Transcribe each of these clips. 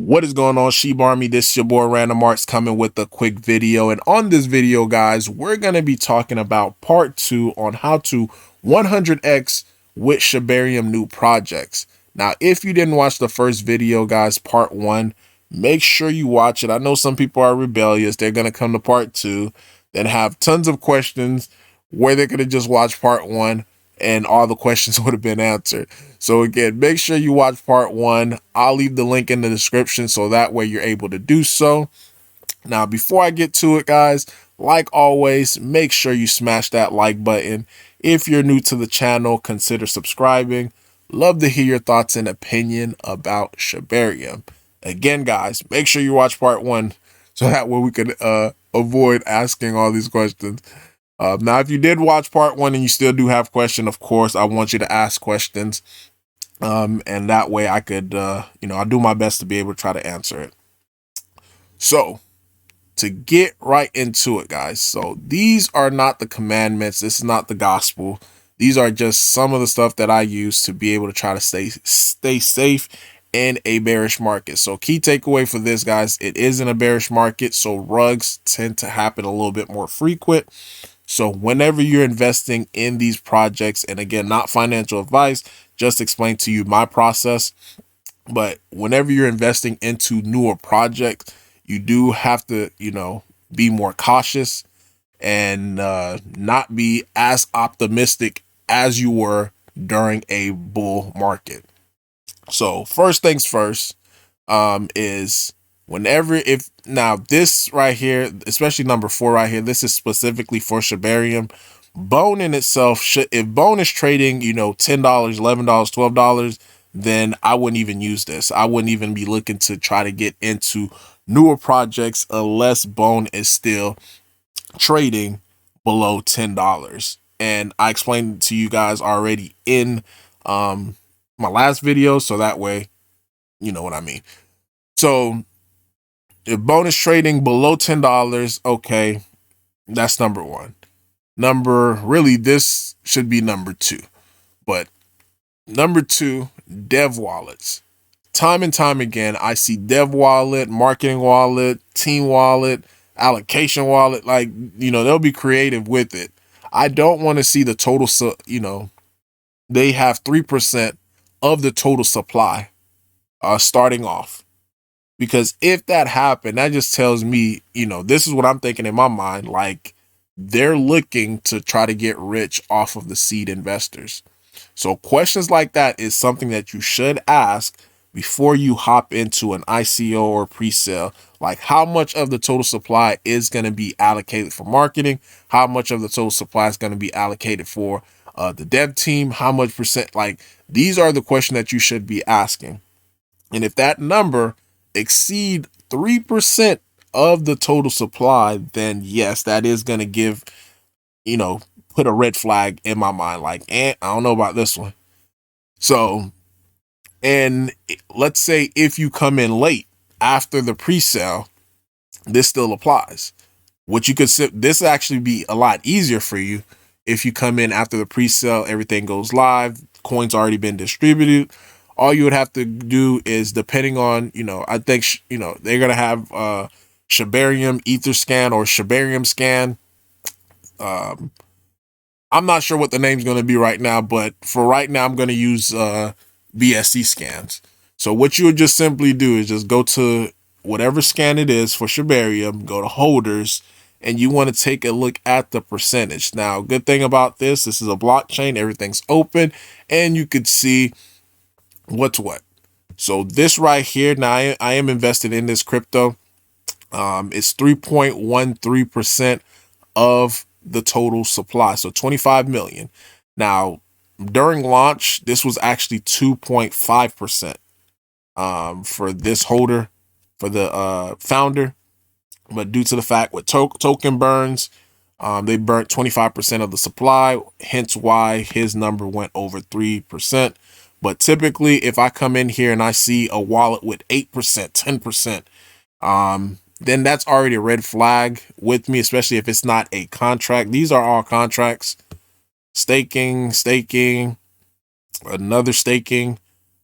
What is going on, Shiba Army? This is your boy Random Arts coming with a quick video. And on this video, guys, we're going to be talking about part 2 on how to 100x with Shibarium new projects. Now, if you didn't watch the first video, guys, part 1, make sure you watch it. I know some people are rebellious. They're going to come to part 2, then have tons of questions where they could have just watched part 1 and all the questions would have been answered. So again, make sure you watch part 1. I'll leave the link in the description so that way you're able to do so. Now, before I get to it, guys, like always, make sure you smash that like button. If you're new to the channel, consider subscribing. Love to hear your thoughts and opinion about Shibarium. Again, guys, make sure you watch part 1 so that way we can avoid asking all these questions. Now, if you did watch part 1 and you still do have questions, of course, I want you to ask questions. And that way I could, I'll do my best to be able to try to answer it. So to get right into it, guys. So these are not the commandments. This is not the gospel. These are just some of the stuff that I use to be able to try to stay safe in a bearish market. So key takeaway for this, guys, it is in a bearish market. So rugs tend to happen a little bit more frequent. So whenever you're investing in these projects, and again, not financial advice, just explain to you my process. But whenever you're investing into newer projects, you do have to, be more cautious and not be as optimistic as you were during a bull market. So first things first is now this right here, especially number 4 right here, this is specifically for Shibarium. Bone in itself, if Bone is trading, $10, $11, $12, then I wouldn't even use this. I wouldn't even be looking to try to get into newer projects unless Bone is still trading below $10. And I explained to you guys already in my last video, so that way you know what I mean. So if Bone is trading below $10, okay, that's number 1. This should be number 2. But number 2, dev wallets. Time and time again, I see dev wallet, marketing wallet, team wallet, allocation wallet. Like, they'll be creative with it. I don't want to see the total, they have 3% of the total supply starting off. Because if that happened, that just tells me, this is what I'm thinking in my mind, like they're looking to try to get rich off of the seed investors. So questions like that is something that you should ask before you hop into an ICO or pre-sale. Like, how much of the total supply is going to be allocated for marketing? How much of the total supply is going to be allocated for the dev team? How much percent? Like, these are the questions that you should be asking. And if that number exceed 3% of the total supply, then yes, that is going to give, put a red flag in my mind. Like, I don't know about this one. So, and let's say if you come in late after the pre-sale, this still applies. What you could this actually be a lot easier for you if you come in after the pre-sale, everything goes live, coins already been distributed. All you would have to do is, depending on, I think, they're going to have Shibarium Etherscan or Shibarium Scan. I'm not sure what the name's going to be right now, but for right now, I'm going to use BSC scans. So what you would just simply do is just go to whatever scan it is for Shibarium, go to holders, and you want to take a look at the percentage. Now, good thing about this is a blockchain, everything's open, and you could see what's what. So this right here, now I am invested in this crypto. It's 3.13% of the total supply, so 25 million. Now, during launch, this was actually 2.5% for this holder, for the founder. But due to the fact with token burns, they burnt 25% of the supply, hence why his number went over 3%. But typically, if I come in here and I see a wallet with 8%, 10%, then that's already a red flag with me, especially if it's not a contract. These are all contracts. Staking, another staking,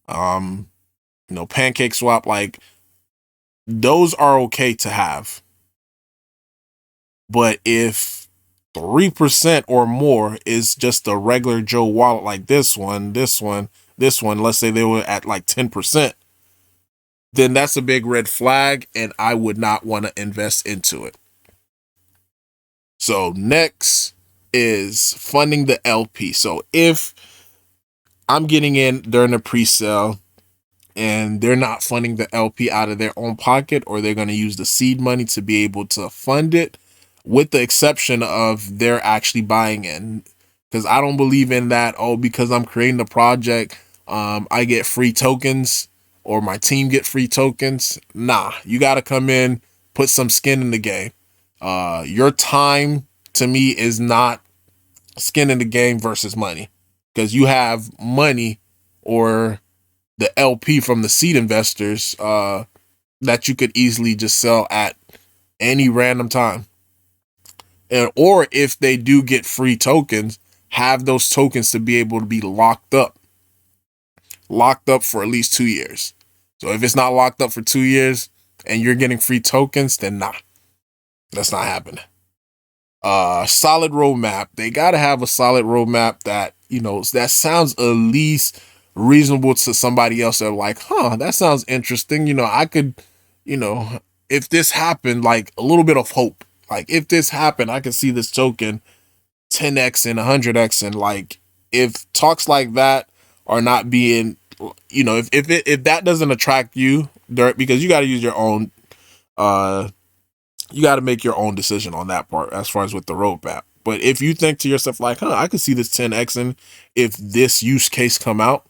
pancake swap. Like, those are okay to have. But if 3% or more is just a regular Joe wallet like this one, let's say they were at like 10%, then that's a big red flag and I would not want to invest into it. So next is funding the LP. So if I'm getting in during the pre-sale and they're not funding the LP out of their own pocket, or they're going to use the seed money to be able to fund it, with the exception of they're actually buying in. Because I don't believe in that, oh, because I'm creating the project, I get free tokens or my team get free tokens. Nah, you got to come in, put some skin in the game. Your time, to me, is not skin in the game versus money. Because you have money or the LP from the seed investors that you could easily just sell at any random time. And or if they do get free tokens, have those tokens to be able to be locked up for at least 2 years. So if it's not locked up for 2 years and you're getting free tokens, then nah, that's not happening. Solid roadmap. They got to have a solid roadmap that, you know, that sounds at least reasonable to somebody else. They're like, that sounds interesting. You know, I could, you know, if this happened, like a little bit of hope. Like if this happened, I could see this token 10x and 100x. And like, if talks like that are not being, you know, if that doesn't attract you, because you got to use your own, you got to make your own decision on that part as far as with the roadmap. But if you think to yourself like, I could see this 10xing if this use case come out,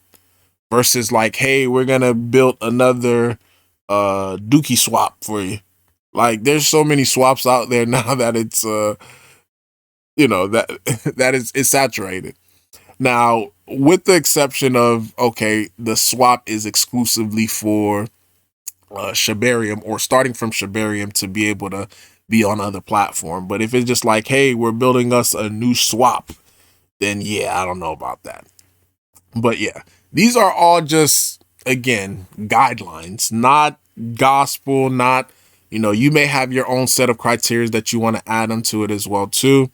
versus like, hey, we're gonna build another Dookie swap for you. Like there's so many swaps out there now that it's you know, that it's saturated. Now, with the exception of, okay, the swap is exclusively for Shibarium, or starting from Shibarium to be able to be on other platform. But if it's just like, hey, we're building us a new swap, then yeah, I don't know about that. But yeah, these are all just, again, guidelines, not gospel, not, you know, you may have your own set of criteria that you want to add onto it as well too.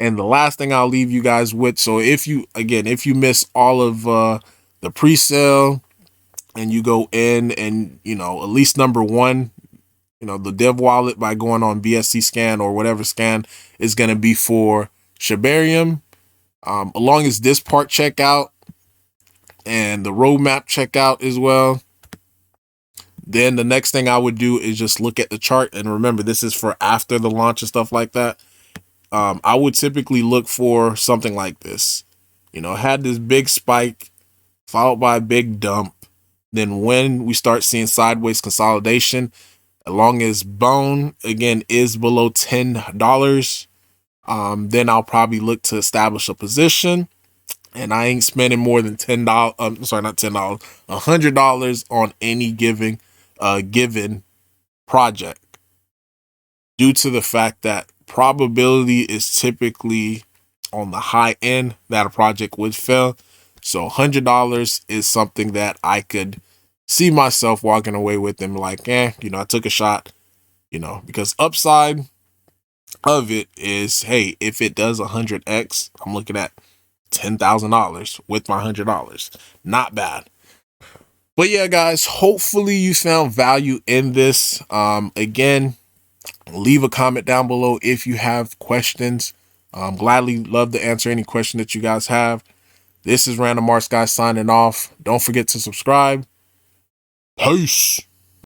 And the last thing I'll leave you guys with, so if you miss all of the pre-sale and you go in and, you know, at least number one, you know, the dev wallet by going on BSC scan or whatever scan is going to be for Shibarium. Along as this part check out and the roadmap check out as well, then the next thing I would do is just look at the chart. And remember, this is for after the launch and stuff like that. I would typically look for something like this. You know, had this big spike followed by a big dump. Then when we start seeing sideways consolidation, as long as bone, again, is below $10, then I'll probably look to establish a position. And I ain't spending more than $10. Sorry, not $10, $100 on any given project, due to the fact that probability is typically on the high end that a project would fail. So $100 is something that I could see myself walking away with and like, you know, I took a shot, you know, because upside of it is, hey, if it does 100x, I'm looking at $10,000 with my $100. Not bad. But yeah, guys, hopefully you found value in this. Again, leave a comment down below if you have questions. Gladly love to answer any question that you guys have. This is Random Arts Guy signing off. Don't forget to subscribe. Peace.